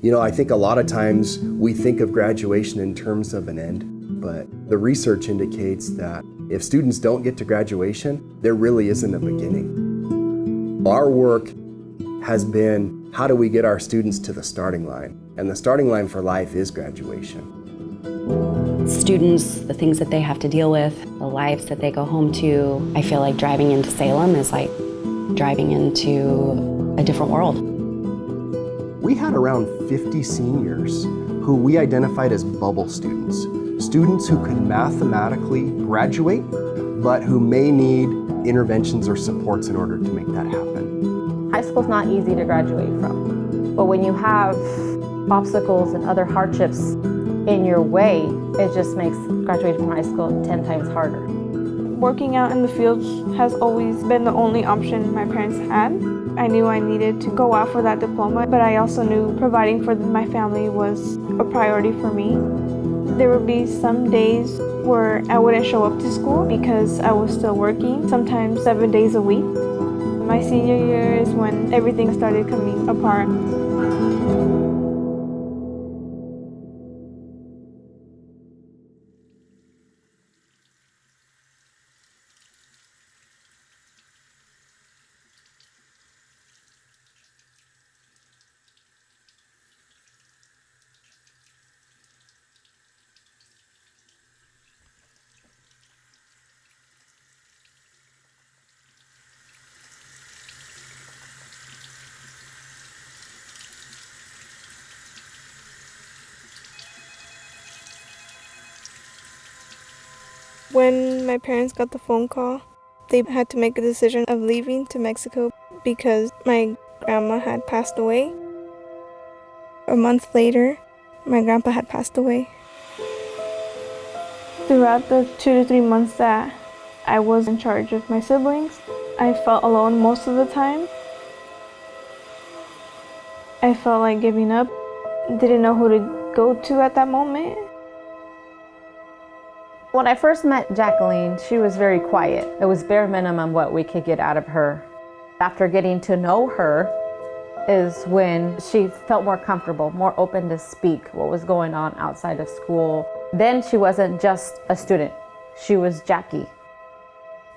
You know, I think a lot of times we think of graduation in terms of an end, but the research indicates that if students don't get to graduation, there really isn't a beginning. Our work has been, how do we get our students to the starting line? And the starting line for life is graduation. Students, the things that they have to deal with, the lives that they go home to, I feel like driving into Salem is like driving into a different world. We had around 50 seniors who we identified as bubble students. Students who could mathematically graduate, but who may need interventions or supports in order to make that happen. High school's not easy to graduate from, but when you have obstacles and other hardships in your way, it just makes graduating from high school 10 times harder. Working out in the fields has always been the only option my parents had. I knew I needed to go out for that diploma, but I also knew providing for my family was a priority for me. There would be some days where I wouldn't show up to school because I was still working, sometimes 7 days a week. My senior year is when everything started coming apart. When my parents got the phone call, they had to make a decision of leaving to Mexico because my grandma had passed away. A month later, my grandpa had passed away. Throughout the 2 to 3 months that I was in charge of my siblings, I felt alone most of the time. I felt like giving up, didn't know who to go to at that moment. When I first met Jacqueline, she was very quiet. It was bare minimum what we could get out of her. After getting to know her is when she felt more comfortable, more open to speak what was going on outside of school. Then she wasn't just a student, she was Jackie.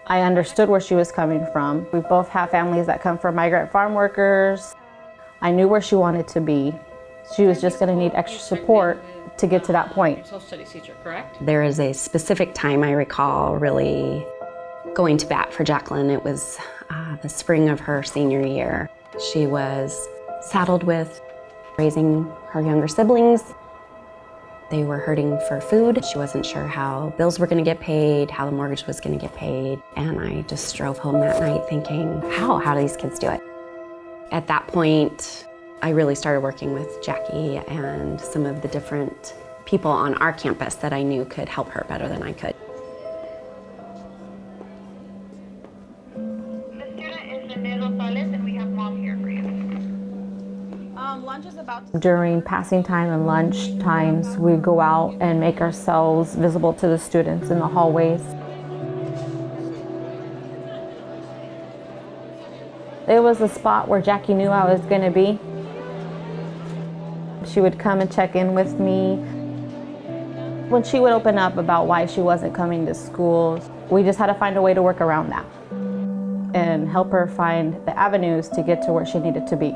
I understood where she was coming from. We both have families that come from migrant farm workers. I knew where she wanted to be. She was just going to need extra support to get to that point. Social studies teacher, correct? There is a specific time I recall really going to bat for Jacqueline. It was the spring of her senior year. She was saddled with raising her younger siblings. They were hurting for food. She wasn't sure how bills were going to get paid, how the mortgage was going to get paid. And I just drove home that night thinking, how do these kids do it? At that point, I really started working with Jackie and some of the different people on our campus that I knew could help her better than I could. The student is Inez Rosales, and we have mom here for you. Lunch is about to... During passing time and lunch times, we go out and make ourselves visible to the students in the hallways. It was a spot where Jackie knew I was going to be. She would come and check in with me. When she would open up about why she wasn't coming to school, we just had to find a way to work around that and help her find the avenues to get to where she needed to be,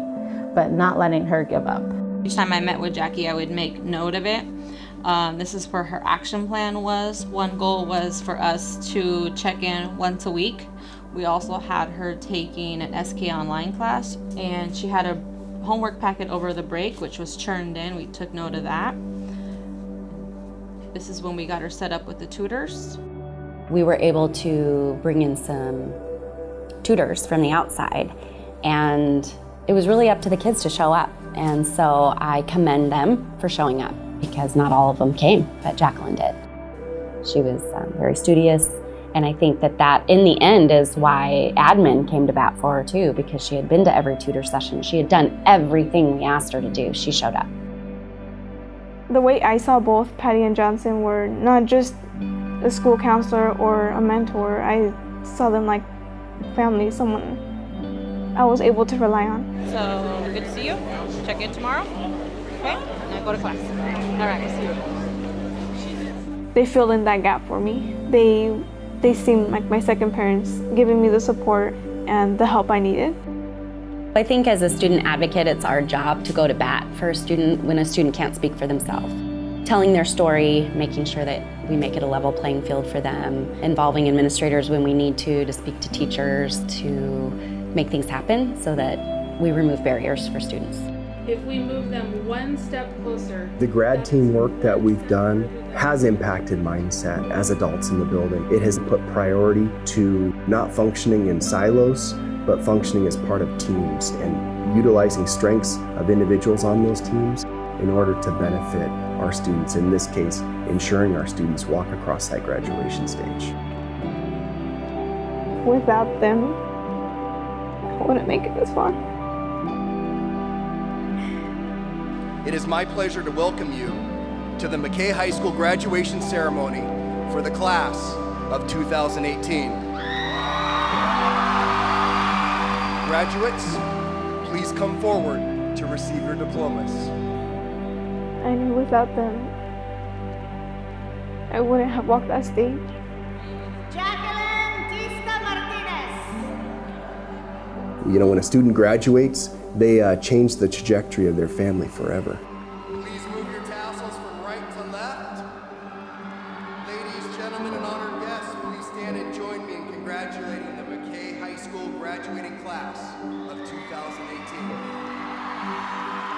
but not letting her give up. Each time I met with Jackie, I would make note of it. This is where her action plan was. One goal was for us to check in once a week. We also had her taking an SK online class, and she had a homework packet over the break, which was churned in. We took note of that. This is when we got her set up with the tutors. We were able to bring in some tutors from the outside, and it was really up to the kids to show up. And so I commend them for showing up because not all of them came, but Jacqueline did. She was very studious. And I think that in the end is why admin came to bat for her too, because she had been to every tutor session. She had done everything we asked her to do. She showed up. The way I saw both Patty and Johnson were not just a school counselor or a mentor. I saw them like family, someone I was able to rely on. So good to see you. Check in tomorrow. Okay? Now go to class. All right, we'll see you. They filled in that gap for me. They seemed like my second parents, giving me the support and the help I needed. I think as a student advocate, it's our job to go to bat for a student when a student can't speak for themselves. Telling their story, making sure that we make it a level playing field for them, involving administrators when we need to speak to teachers, to make things happen so that we remove barriers for students. If we move them one step closer. The grad team work that we've done has impacted mindset as adults in the building. It has put priority to not functioning in silos, but functioning as part of teams and utilizing strengths of individuals on those teams in order to benefit our students, in this case, ensuring our students walk across that graduation stage. Without them, I wouldn't make it this far. It is my pleasure to welcome you to the McKay High School graduation ceremony for the class of 2018. Graduates, please come forward to receive your diplomas. I knew without them, I wouldn't have walked that stage. You know, when a student graduates, they change the trajectory of their family forever. Please move your tassels from right to left. Ladies, gentlemen, and honored guests, please stand and join me in congratulating the McKay High School graduating class of 2018.